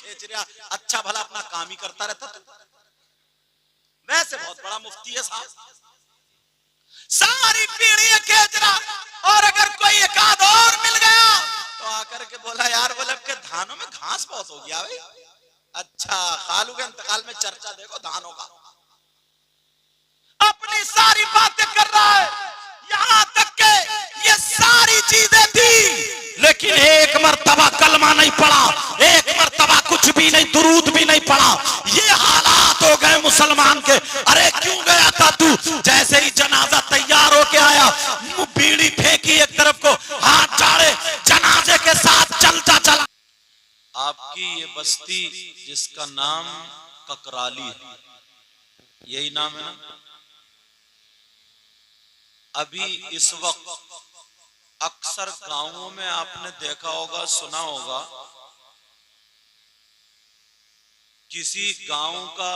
खींच रहा, अच्छा भला अपना काम ही करता रहता तू। वैसे बहुत बड़ा मुफ्ती है साहब, सारी पीढ़ी खींच रहा, और अगर कोई एक आध और मिल गया तो आकर के बोला यार बोले के धानों में घास बहुत हो गया भाई। अच्छा, खालू के इंतकाल में चर्चा देखो धानों का, अपनी सारी बातें कर रहा है। यहां तक के ये सारी चीजें थी, लेकिन एक मर्तबा कलमा नहीं पढ़ा, एक मर्तबा कुछ भी नहीं, दुरूद भी नहीं पढ़ा। ये हालात हो गए मुसलमान के। अरे क्यों गया था तू? जैसे ही जनाजा तैयार होके आया, बीड़ी फेंकी एक तरफ को, हाथ झाड़े, जनाजे के साथ चलता चला। आपकी ये बस्ती जिसका नाम ककराली है, यही नाम है ना? अभी इस वक्त अक्सर गांवों में आपने देखा होगा, सुना होगा, किसी गांव का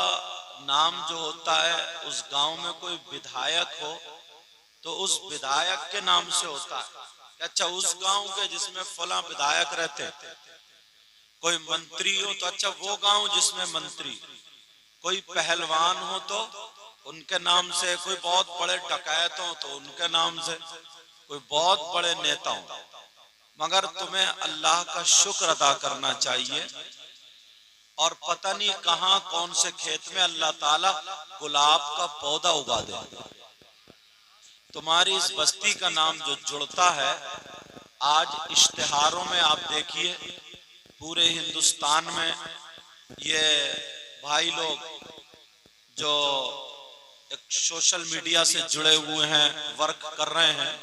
नाम जो होता है, उस गांव में कोई विधायक हो तो उस विधायक के नाम से होता है। अच्छा, उस गांव के जिसमें फला विधायक रहते, कोई मंत्री हो तो अच्छा वो गांव जिसमें मंत्री, कोई पहलवान हो तो उनके नाम से, कोई बहुत बड़े डकैत हो तो उनके नाम से, कोई बहुत बड़े नेता हो। मगर तुम्हें अल्लाह का शुक्र अदा करना चाहिए, और पता नहीं कहां कौन से खेत में अल्लाह ताला गुलाब का पौधा उगा दे। तुम्हारी इस बस्ती का नाम जो जुड़ता है, आज इश्तिहारों में आप देखिए, पूरे हिंदुस्तान में ये भाई लोग जो एक सोशल मीडिया से जुड़े हुए हैं, वर्क कर रहे हैं,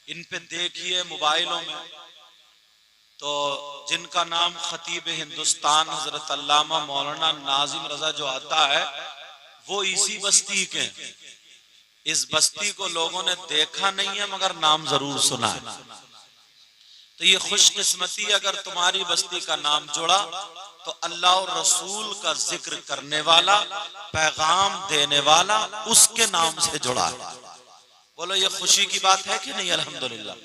इन पे देखिए मोबाइलों में, तो जिनका नाम खतीब हिंदुस्तान हजरत अल्लामा मौलाना नाजिम रजा जो आता है, वो इसी बस्ती के। इस बस्ती को लोगों ने देखा नहीं है मगर नाम जरूर सुना है। तो ये खुशकिस्मती, अगर तुम्हारी बस्ती का नाम जुड़ा तो अल्लाह और रसूल का जिक्र करने वाला, पैगाम देने वाला उसके नाम से जुड़ा है। बोलो ये खुशी की बात है कि नहीं? अल्हम्दुलिल्लाह।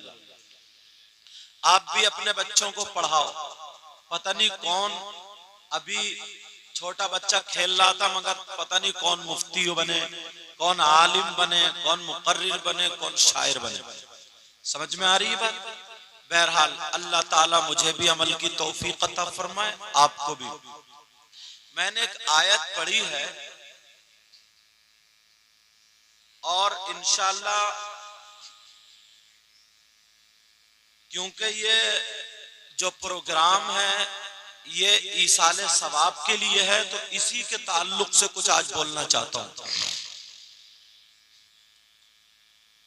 आप भी अपने बच्चों को पढ़ाओ। पता नहीं कौन, अभी छोटा बच्चा खेल रहा था, मगर पता नहीं कौन मुफ्ती बने, कौन आलिम बने, कौन मुकर्रिर बने, कौन शायर बने। समझ में आ रही है बात? बहरहाल अल्लाह ताला मुझे भी अमल की तौफीक अता फरमाए, आपको भी। मैंने एक आयत पढ़ी है, और इंशाअल्लाह क्योंकि ये जो प्रोग्राम है ये ईसाले सवाब के लिए है, तो इसी के ताल्लुक से कुछ आज बोलना चाहता हूं।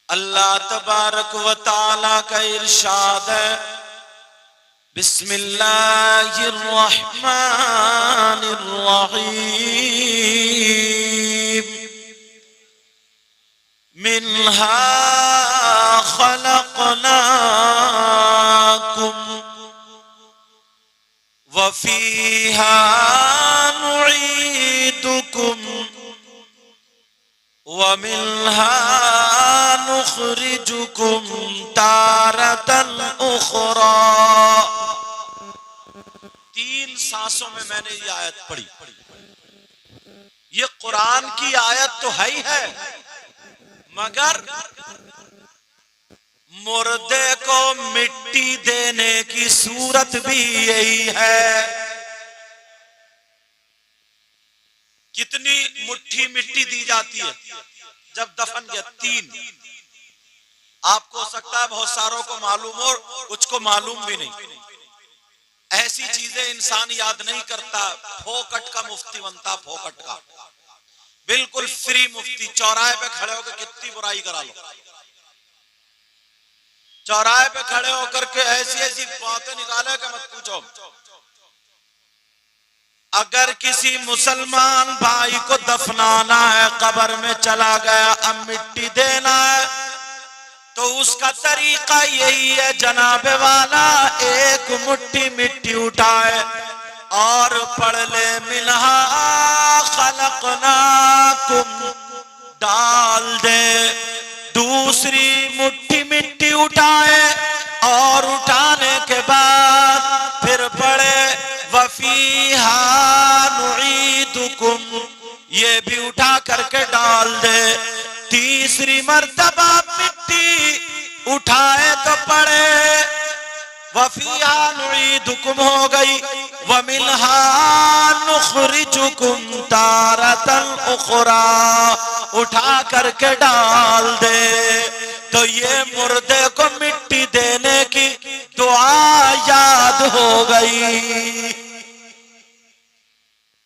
अल्लाह तबारक व तआला का इरशाद है, बिस्मिल्लाहिर रहमानिर रहीम, मिन्हा खलक़नाकुम व फीहा नुईदुकुम व मिन्हा नुखरिजुकुम तारतन उखरा। 3 सांसों में मैंने ये आयत पढ़ी। ये कुरान की आयत तो है ही है, मगर मुर्दे को मिट्टी देने की सूरत भी यही है। कितनी मुट्ठी मिट्टी दी जाती है जब दफन के? 3। आपको हो सकता है बहुत सारों को मालूम हो, कुछ को मालूम भी नहीं। ऐसी चीजें इंसान याद नहीं करता। फोकट का मुफ्ती बनता, फोकट का, बिल्कुल फ्री मुफ्ती। चौराहे पे खड़े होकर कितनी बुराई करा लो, चौराहे पे खड़े होकर के ऐसी ऐसी बातें निकाले कि मत पूछो। अगर किसी मुसलमान भाई को दफनाना है, कब्र में चला गया, अब मिट्टी देना है, तो उसका तरीका यही है, जनाबे वाला एक मुट्ठी मिट्टी उठाए और पढ़ ले, मिन्हा खलक़नाकुम, डाल दे। दूसरी मुट्ठी मिट्टी उठाए और उठाने के बाद फिर पढ़े, व फफीहा नुईदुकुम, ये भी उठा करके डाल दे। तीसरी मर्तबा मिट्टी उठाए तो पड़े, वफीहा नुईदुकुम हो गई, वमिनहा नुखरिजुकुम तारतन उखरा, उठा करके डाल दे। तो ये मुर्दे को मिट्टी देने की दुआ याद हो गई।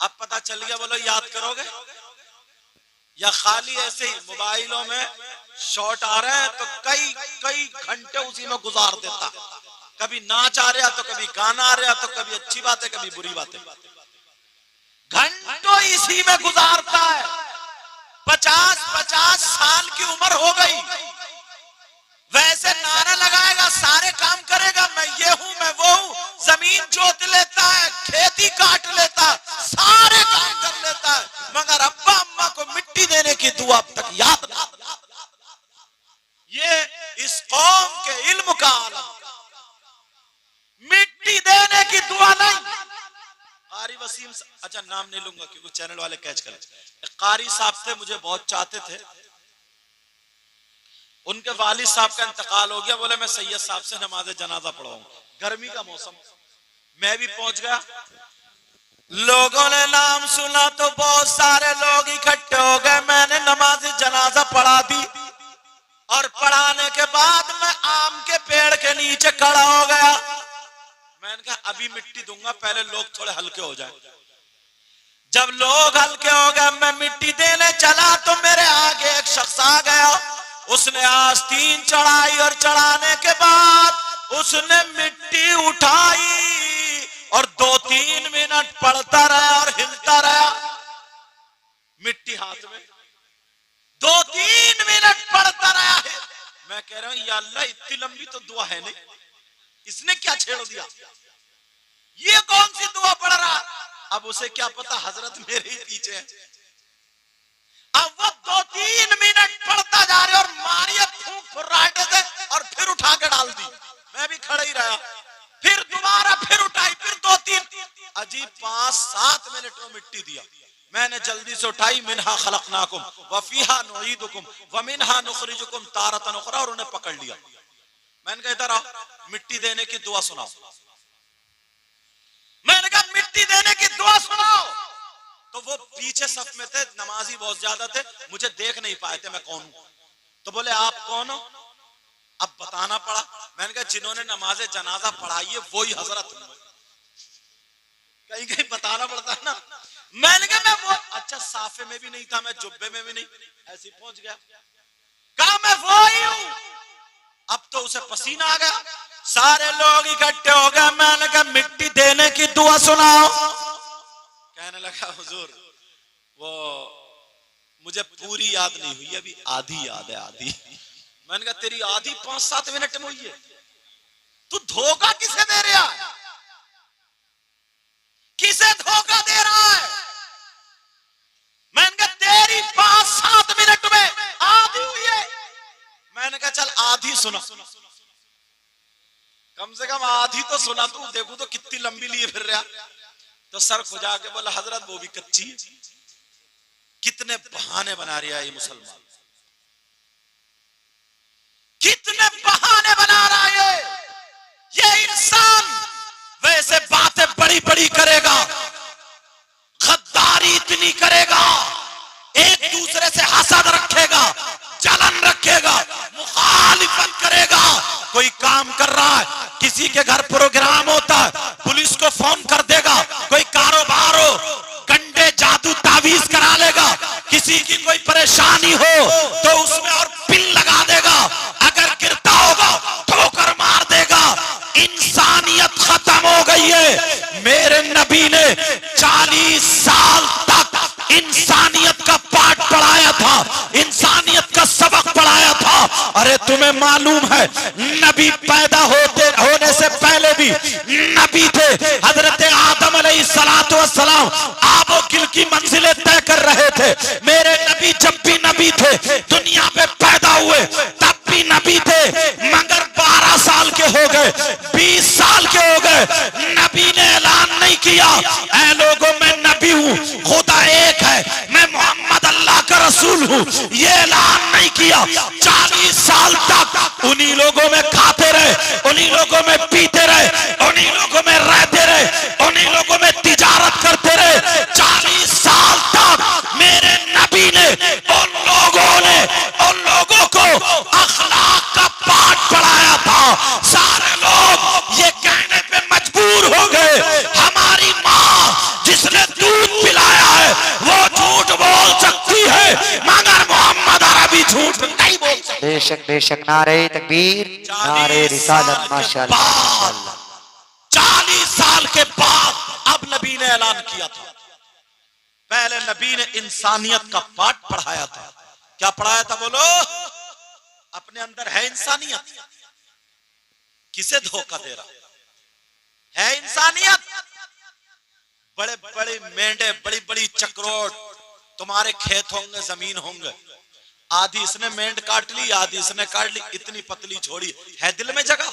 अब पता चल गया, बोलो याद करोगे या खाली ऐसे ही मोबाइलों में शॉट आ रहे हैं तो कई कई घंटे उसी में गुजार देता। कभी नाच आ रहा तो कभी गाना आ रहा तो कभी अच्छी बात है कभी बुरी बात है, घंटों इसी में गुजारता है। 50-50 साल की उम्र हो गई, वैसे नारा लगाएगा, सारे काम करेगा, मैं ये हूं मैं वो हूं, जमीन जोत लेता है, खेती काट लेता है, सारे काम कर लेता है, मगर अब्बा अम्मा को मिट्टी देने की दुआ अब तक याद नहीं। ये इस कौम के इल्म का आलम, मिट्टी देने की दुआ नहीं। कारी वसीम, अच्छा नाम नहीं लूंगा क्योंकि चैनल वाले कैच कर, कारी साहब से मुझे बहुत चाहते थे, उनके वालिद साहब का इंतकाल हो गया, बोले मैं सैयद साहब से नमाज जनाजा पढ़ाऊंगा। गर्मी का मौसम, मैं भी पहुंच गया। लोगों ने नाम सुना तो बहुत सारे लोग इकट्ठे हो गए। मैंने नमाज जनाजा पढ़ा दी और पढ़ाने के बाद मैं आम के पेड़ के नीचे खड़ा हो गया। मैंने कहा अभी मिट्टी दूंगा, पहले लोग थोड़े हल्के हो जाए। जब लोग हल्के हो गए, मैं मिट्टी देने चला तो मेरे आगे एक शख्स आ गया। उसने आस्तीन चढ़ाई और चढ़ाने के बाद उसने मिट्टी उठाई और 2-3 मिनट पड़ता रहा और हिलता रहा, मिट्टी हाथ में 2-3 मिनट पड़ता रहा है। मैं कह रहा हूं या अल्लाह इतनी लंबी तो दुआ है नहीं, इसने क्या छेड़ दिया, ये कौन सी दुआ पढ़ रहा। अब उसे क्या पता हजरत मेरे ही पीछे है। अब वो 2-3 मिनट पढ़ता जा रहे और मारिया फूंक फुर्राटे से और फिर उठा के डाल दी। मैं भी खड़ा ही रहा, फिर दोबारा फिर उठाई, फिर 2-3, अजीब 5-7 मिनट में मिट्टी दिया। मैंने जल्दी से उठाई, मिनहा खलकनाकुम व फीहा नुईदुकुम व मिनहा नुखरिजुकुम तारतन उखरा, और उन्हें पकड़ लिया। मैंने कहा इधर आओ, मिट्टी देने की दुआ सुनाओ। मैंने कहा मिट्टी देने की दुआ सुनाओ। तो वो पीछे सफ में थे, नमाजी बहुत ज्यादा थे, मुझे देख नहीं पाए थे मैं कौन हूं। तो बोले आप कौन हो? अब बताना पड़ा। मैंने कहा जिन्होंने नमाज जनाजा पढ़ाई है वही हजरत। कहीं कहीं बताना पड़ता है ना। मैंने कहा मैं वो, अच्छा साफे में भी नहीं था, मैं जुब्बे में भी नहीं, ऐसे पहुंच गया। कहा मैं वो ही हूं। अब तो उसे पसीना आ गया, सारे लोग इकट्ठे हो गए। मैंने कहा मिट्टी देने की दुआ सुनाओ। कहने लगा हुजूर वो मुझे पूरी याद नहीं हुई, अभी आधी याद है, आधी। मैंने कहा तेरी आधी 5-7 मिनट में हुई है, तू धोखा किसे दे रहा है, किसे धोखा दे रहा है? मैंने कहा तेरी 5-7 मिनट में आधी हुई है। मैंने कहा चल आधी सुना, कम से कम आधी तो सुना, तू देखू तो कितनी लंबी लिए फिर रहा। तो सर खुजा के बोला हजरत वो भी कच्ची है। कितने बहाने बना रहा है ये मुसलमान, कितने बहाने बना रहा है ये इंसान। वैसे बातें बड़ी बड़ी करेगा, गद्दारी इतनी करेगा, एक दूसरे से हसद रखेगा, जलन रखेगा, मुखालिफत करेगा। कोई काम कर रहा है, किसी के घर प्रोग्राम होता है, पुलिस को फोन कर देगा। कोई कारोबार हो, गंडे जादू तावीज करा लेगा। किसी की कोई परेशानी हो तो उसमें और पिन लगा देगा। अगर गिरता होगा ठोकर मार देगा। इंसानियत खत्म हो गई है। मेरे नबी ने 40 साल तक इंसानियत का पाठ पढ़ाया था, इंसानियत का सबक पढ़ाया था। अरे तुम्हें मालूम है नबी पैदा होने से पहले भी नबी थे। हजरत आदम अलैहिस्सलातु वस्सलाम आबो किल की मंजिलें तय कर रहे थे। मेरे नबी जब भी नबी थे, दुनिया पे पैदा हुए तब भी नबी थे, मगर 12 साल के हो गए, 20 साल के हो गए, नबी ने ऐलान नहीं नहीं किया। ऐ लोगों मैं नबी हूं, खुदा एक है, मैं मोहम्मद अल्लाह का रसूल हूं, ये ऐलान नहीं किया। 40 साल तक उन्हीं लोगों में खाते रहे, उन्हीं लोगों में पीते रहे, उन्हीं लोगों में रहते रहे, उन्हीं लोगों में तिजारत करते रहे। 40 साल तक मेरे नबी ने उन लोगों को अखलाक का पाठ पढ़ाया था। सारे लोग ये कहने पे मजबूर हो गए, हमारी माँ जिसने दूध पिलाया है वो झूठ बोल सकती है, मगर मोहम्मद अरबी झूठ नहीं बोल सकते। बेशक बेशक, नारे तकबीर, नारे रिसालत, माशाअल्लाह। 40 साल के बाद अब नबी ने ऐलान किया था। पहले नबी ने इंसानियत का पाठ पढ़ाया था। क्या पढ़ाया था बोलो? अपने अंदर है इंसानियत, किसे धोखा दे रहा है? इंसानियत। बड़े बड़े मेंढे, बड़ी बड़ी चक्रोट तुम्हारे खेत होंगे, जमीन होंगे, आधी इसने मेंढ काट ली, आधी इसने काट ली, इतनी पतली छोड़ी है, दिल में जगह।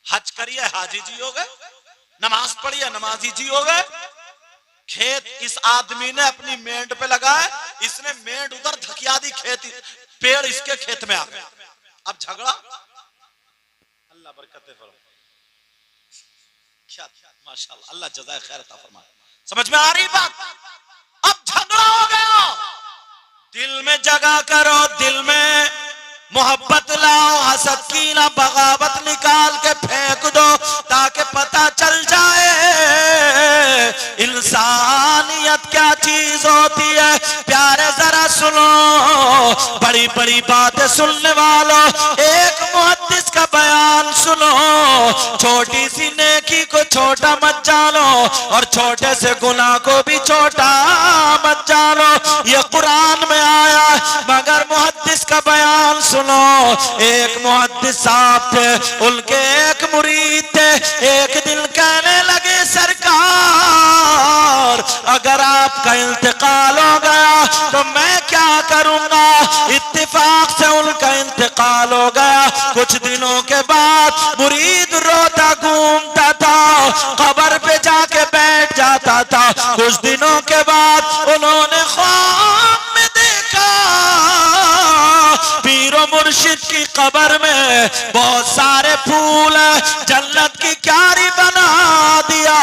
हज करिए, हाजी जी हो गए, नमाज पढ़िए, नमाजी जी हो गए। खेत इस आदमी ने अपनी मेंढ पे लगाया, इसने मेंढ उधर धकिया दी, खेत पेड़ इसके खेत में आ गया। अब झगड़ा, अल्लाह बरकत फरमाए। माशाअल्लाह, अल्लाह जज़ाए खैर अता फरमाए। समझ में आ रही बात? अब झगड़ा हो गया। दिल में जगह करो, दिल में मोहब्बत लाओ, हसद की ना बगावत निकाल के फेंक दो, ताकि पता चल जाए इंसानियत क्या चीज होती है। प्यारे जरा सुनो, बड़ी बड़ी बातें सुनने वालों, एक मुहद्दिस का बयान सुनो। छोटी सी नेकी को छोटा मत जानो, और छोटे से गुनाह को भी छोटा मत जानो। ये कुरान में आया, मगर मुहद्दिस का बयान सुनो। एक मुहद्दिस साहब थे, उनके एक मुरीद थे। एक दिन कहने लगे, सरकार अगर आपका इंतकाल हो गया तो मैं क्या करूंगा? इत्तेफाक से उनका इंतकाल हो गया। कुछ दिनों के बाद मुरीद रोता घूमता था, कब्र पे जाके बैठ जाता था। कुछ दिनों के बाद उन्होंने ख्वाब में देखा, पीरो मुर्शिद की कब्र में बहुत सारे फूल जन्नत की क्यारी बना दिया,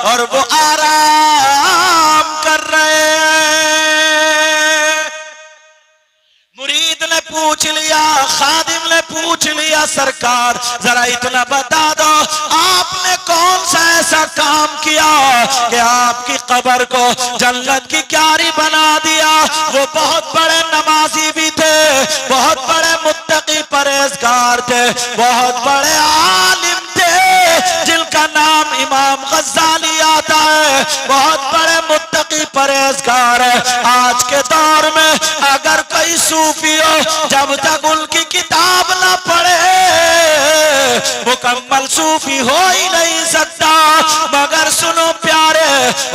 और वो आराम कर रहे हैं। मुरीद ने पूछ लिया, खादिम ने पूछ लिया, सरकार जरा इतना बता दो, आपने कौन सा ऐसा काम किया कि आपकी कब्र को जन्नत की क्यारी बना दिया? वो बहुत बड़े नमाजी भी थे, बहुत बड़े मुत्तकी परहेजगार थे, बहुत बड़े आलिम थे, जिनका नाम इमाम गज़ाली आता है। बहुत बड़े मुत्तकी परहेजगार है। आज के दौर में अगर कोई सूफी हो, जब तक उनकी किताब ना पढ़े मुकम्मल सूफी हो ही नहीं सकता। मगर सुनो प्यारे,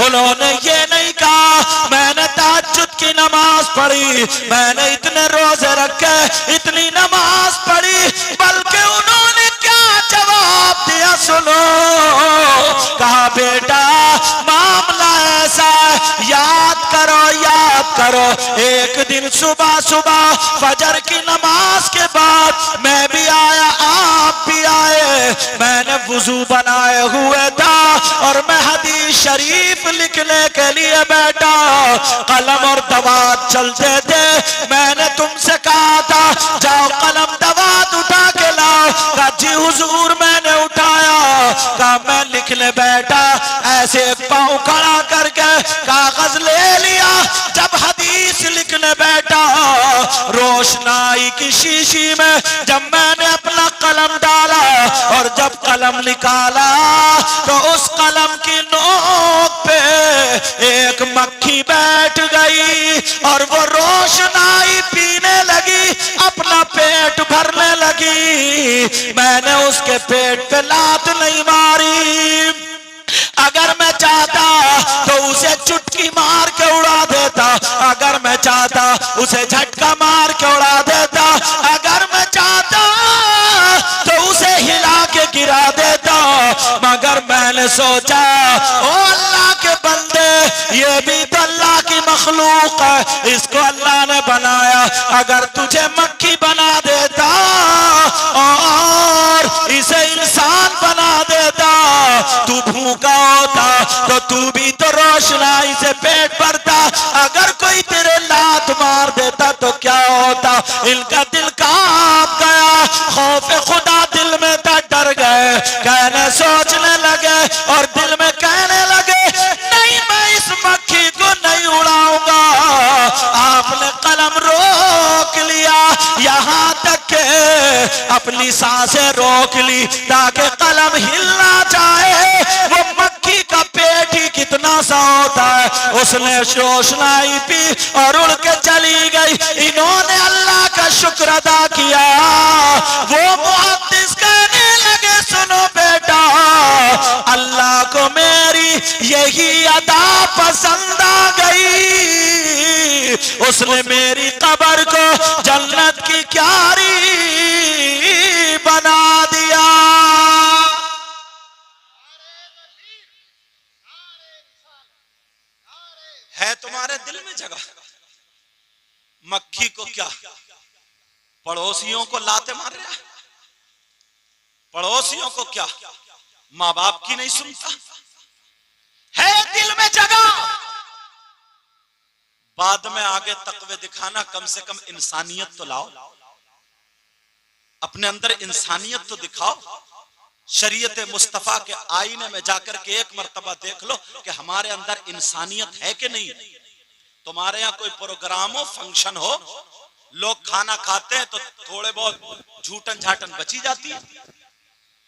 उन्होंने ये नहीं कहा मैंने तहज्जुद की नमाज पढ़ी, मैंने इतने रोजे रखे, इतनी नमाज पढ़ी, बल्कि उन्होंने क्या जवाब दिया सुनो। कहा बेटा मामला ऐसा है, याद करो, याद करो। एक दिन सुबह सुबह फजर की नमाज के बाद मैं भी आया, आप भी आए, मैंने वुजू बनाए हुए था और मैं हदीस शरीफ लिखने के लिए बैठा, कलम और दवात चलते थे। मैंने तुमसे कहा था जाओ कलम दवात उठा के लाओ। कहा जी हुजूर, मैंने उठाया, कहा मैं लिखने बैठा, ऐसे पांव खड़ा करके कागज ले लिया। जब हदीस लिखने बैठा, रोशनाई की शीशी में जब मैंने अपना कलम डाला और जब कलम निकाला तो उस कलम की नोक पे एक मक्खी बैठ गई और वो रोशनाई पीने लगी, अपना पेट भरने लगी। मैंने उसके पेट पे लात नहीं मारी, अगर मैं चाहता तो उसे चुटकी मार के उड़ा देता, अगर मैं चाहता उसे झटका मार के उड़ा देता, अगर मैं चाहता तो उसे हिला के गिरा देता। मगर मैंने मैंने सोचा ओ अल्लाह के बंदे, ये भी तो अल्लाह की मखलूक है, इसको अल्लाह ने बनाया। अगर तुझे मक्खी बना देता और इसे इंसान बना देता, तू भूखा होता तो तू भी तो रोशनाई से पेट भरता। अगर कोई तेरे लात मार देता तो क्या होता? इनका दिल कांप गया, खौफ खुदा दिल में था, डर गए, कहने सोचने लगे और दिल में कहने लगे नहीं, मैं इस मक्खी को नहीं उड़ाऊंगा। आपने कलम रोक लिया, यहां तक के अपनी सांसें रोक ली ताकि कलम हिल ना जाए। वो मक्खी का पेट ही कितना सा होता है, उसने रोशनाई पी और उड़ के चली गई। इन्होंने अल्लाह का शुक्र अदा किया। वो मुहद्दिस कहने लगे सुनो बेटा, अल्लाह को मेरी यही अदा पसंद आ गई, उसने मेरी कब्र को जन्नत की क्यारी बना दिया। है तुम्हारे दिल में जगह? मक्खी को क्या पड़ोसियों को लाते मार रहा है? पड़ोसियों को क्या माँ बाप की नहीं सुनता? है दिल में जगह? बाद में आगे तकवे दिखाना, कम से कम इंसानियत तो लाओ, अपने अंदर इंसानियत तो दिखाओ। शरीयत मुस्तफा के आईने में जाकर के एक मर्तबा देख लो कि हमारे अंदर इंसानियत है कि नहीं। तुम्हारे यहाँ कोई प्रोग्राम हो, फंक्शन हो, लोग खाना खाते हैं तो थोड़े बहुत झूठन झाटन बची जाती है,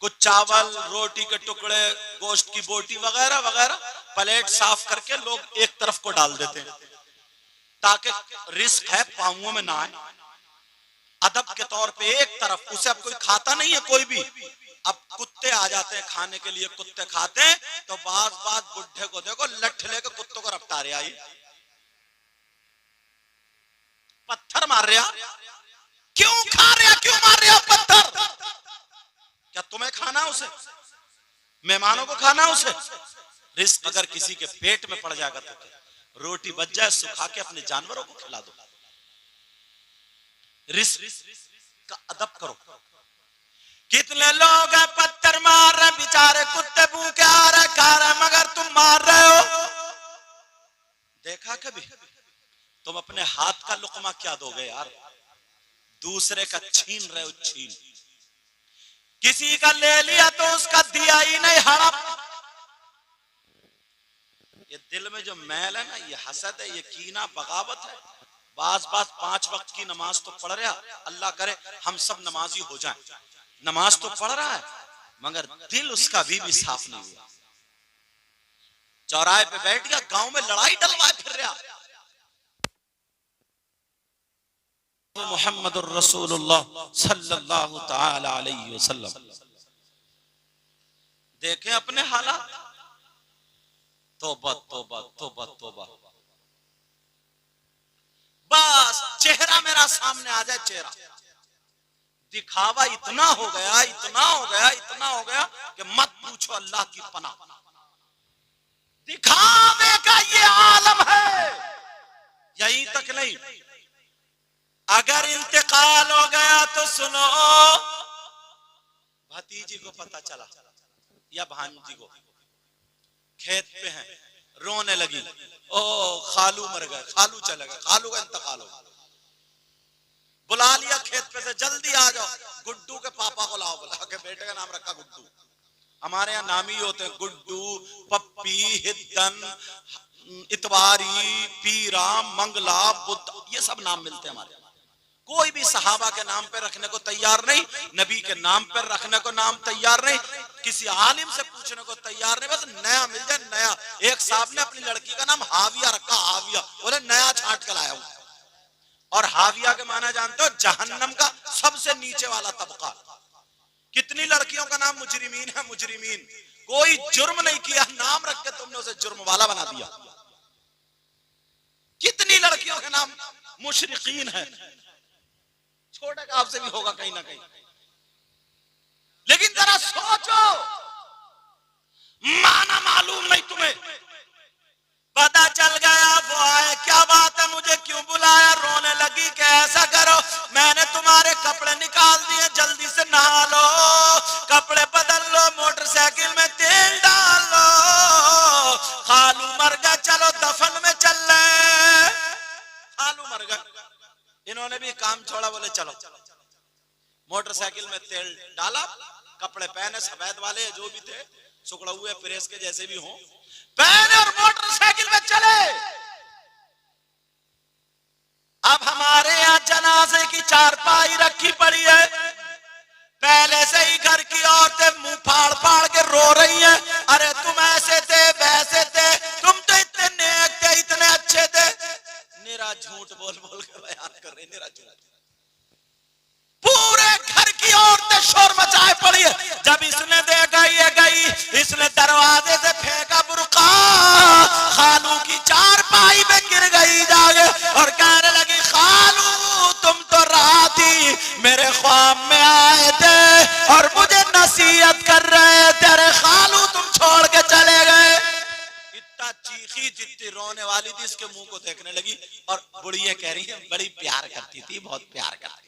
कुछ चावल, रोटी के टुकड़े, गोश्त की बोटी वगैरह वगैरह, प्लेट साफ करके लोग एक तरफ को डाल देते हैं ताकि रिस्क है पांवों में ना आए। अदब के तौर पे एक तरफ, उसे अब कोई खाता नहीं है कोई भी। अब कुत्ते आ जाते हैं खाने के लिए, कुत्ते खाते हैं तो बात बुढ़े को देखो लठ लेकर कुत्तों को रफ्ता रहा, पत्थर मार रहा। क्यों खा रहा, क्यों मार रहा पत्थर? क्या तुम्हें खाना उसे? मेहमानों को खाना उसे? रिस्क अगर किसी के पेट में पड़ जाएगा तो क्या? रोटी बच जाए, सुखा के अपने जानवरों को खिला दो। रिस्क का अदब करो। कितने लोग हैं पत्थर मार रहे, बेचारे कुत्ते भूखे आ रहे, खा रहे, मगर तुम मार रहे हो। देखा कभी? तुम अपने हाथ का लुकमा क्या दोगे यार? दूसरे का छीन रहे हो, छीन। किसी का ले लिया तो उसका दिया ही नहीं, हड़प। ये दिल में जो मैल है ना, ये हसद है, ये कीना, बगावत है। बास 5 वक्त की नमाज तो पढ़ रहा, अल्लाह करे हम सब नमाजी हो जाएं। नमाज तो पढ़ रहा है मगर दिल उसका भी साफ नहीं हुआ। चौराहे पे बैठ गया, गांव में लड़ाई डलवाए फिर रहा। मुहम्मदुर रसूलुल्लाह सल्लल्लाहु तआला अलैहि वसल्लम देखें अपने हालात। तौबा तौबा तौबा तौबा। बस चेहरा मेरा सामने आ जाए, चेहरा दिखावा इतना हो गया, इतना हो गया, इतना हो गया कि मत पूछो, अल्लाह की पनाह। दिखावे का ये आलम है। यहीं तक नहीं, अगर इंतकाल हो गया तो सुनो, भतीजी को पता चला या भांजी को, खेत पे हैं, रोने लगी, ओ खालू मर गए, खालू चले गए, खालू का इंतकाल हो गया। बुला लिया खेत पे से, जल्दी आ जाओ, गुड्डू के पापा को लाओ। बुला के बेटे का नाम रखा गुड्डू। हमारे यहाँ नाम ही होते हैं गुड्डू, पप्पी, हिद्दन, इतवारी, पीरा, मंगला, बुद्ध, ये सब नाम मिलते हैं हमारे। कोई भी सहाबा के नाम पे रखने को तैयार नहीं, नबी के नाम पर रखने को नाम तैयार नहीं, किसी आलिम से पूछने को तैयार नहीं, बस नया मिल जाए नया। एक साहब ने अपनी लड़की का नाम हाविया रखा, हाविया, बोले नया छांट कर लाया हूं। और हाविया के माना जानते हो, जहन्नम का सबसे नीचे वाला तबका। कितनी लड़कियों का नाम मुजरिमीन है, मुजरिमीन, कोई जुर्म नहीं किया, नाम रख के तुमने उसे जुर्म वाला बना दिया। कितनी लड़कियों के नाम मुशरिकीन है, छोटे का आपसे भी होगा कहीं ना कहीं। लेकिन जरा सोचो, माना मालूम नहीं तुम्हें? पता चल गया वो आए, क्या बात है, मुझे क्यों बुलाया? रोने लगी कि ऐसा करो, मैंने तुम्हारे कपड़े निकाल दिए, जल्दी से नहा लो, कपड़े बदल लो, मोटरसाइकिल में तेल डाल लो, खालू मर गया, चलो दफन में चल रहे। खालू मर गया, इन्होंने भी काम छोड़ा, बोले चलो। मोटरसाइकिल में तेल डाला, कपड़े पहने, सफेद वाले जो भी थे, सुखड़ा हुए प्रेस के जैसे भी हों, पहने और मोटरसाइकिल में चले। अब हमारे यहाँ जनाजे की चारपाई रखी पड़ी है, पहले से ही घर की औरतें मुंह फाड़ फाड़ के रो रही हैं, अरे तुम ऐसे थे वैसे थे, तुम तो इतने नेक थे, इतने अच्छे थे। निरा झूठ बोल बोल के बयान कर रहे, निरा झूठ। पूरे घर की औरतें शोर मचाए पड़ी है। जब इसने देखा ये गई, इसने दरवाजे से फेंका बुर्का, खालू की चारपाई में गिर गई जागे और कहने लगी, खालू तुम तो राती मेरे ख्वाब में आए थे और मुझे नसीहत कर रहे थे, अरे खालू तुम छोड़ के चले गए। इतना चीखी, जितनी रोने वाली थी, इसके मुंह को देखने लगी और बुढ़िया कह रही है बड़ी प्यार करती थी, बहुत प्यार करती थी।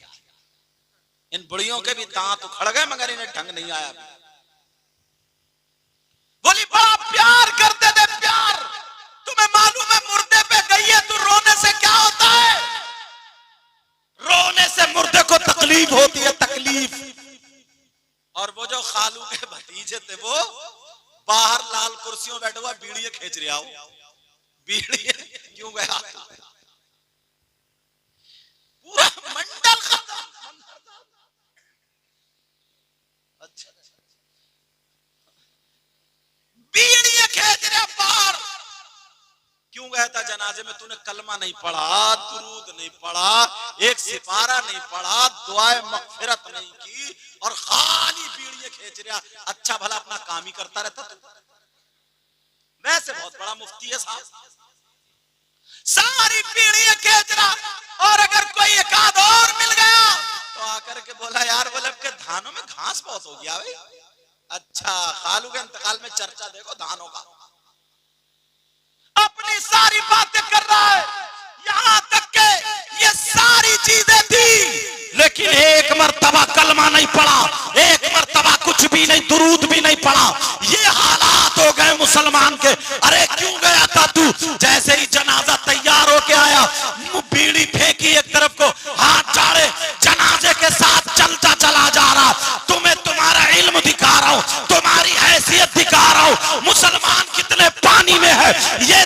इन बुढ़ियों के भी दांत उखड़ गए मगर इन्हें ढंग नहीं आया। बोली बड़ा प्यार करते थे, प्यार। तुम्हें मालूम है मुर्दे पे गई है तो रोने से क्या होता है? रोने से मुर्दे को तकलीफ होती है, तकलीफ। और वो जो खालू के भतीजे थे वो बाहर लाल कुर्सियों बैठे हुआ बीड़ियां खींच रहा हो। बीड़ियां क्यों गया? पूरा मंडल खत्म। अच्छा, बीड़ियां खींच रहा बाहर। क्यों गया था जनाजे में? तूने कलमा नहीं पढ़ा, दुरूद नहीं पढ़ा, एक सिपारा नहीं पढ़ा, दुआए मगफिरत नहीं की और खाली बीड़ियां खींच रहा। अच्छा भला अपना काम ही करता रहता तू। वैसे बहुत बड़ा मुफ्ती है साहब, सारी बीड़ियां खींच रहा। और अगर कोई एक आध और मिल गया तो आकर के बोला, यार बोले आपके धानों में घास बहुत हो गया भाई। अच्छा, खालू के इंतकाल में चर्चा देखो धानों का। अपनी सारी बातें कर रहा है, यहां तक के ये सारी चीजें थी, लेकिन एक मर्तबा कलमा नहीं पढ़ा, एक मर्तबा कुछ भी नहीं, दुरूद भी नहीं पढ़ा। ये हालात हो गए मुसलमान के। अरे क्यों गया था तू? जैसे ही जनाजा तैयार होके आया, बीड़ी फेंकी एक तरफ को, हाथ झाड़े, जनाजे के साथ चलता चला जा रहा। तुम्हें तुम्हारा इल्म दिखा रहा हूं, तुम्हारी हैसियत दिखा रहा हूं, मुसलमान कितने पानी में है ये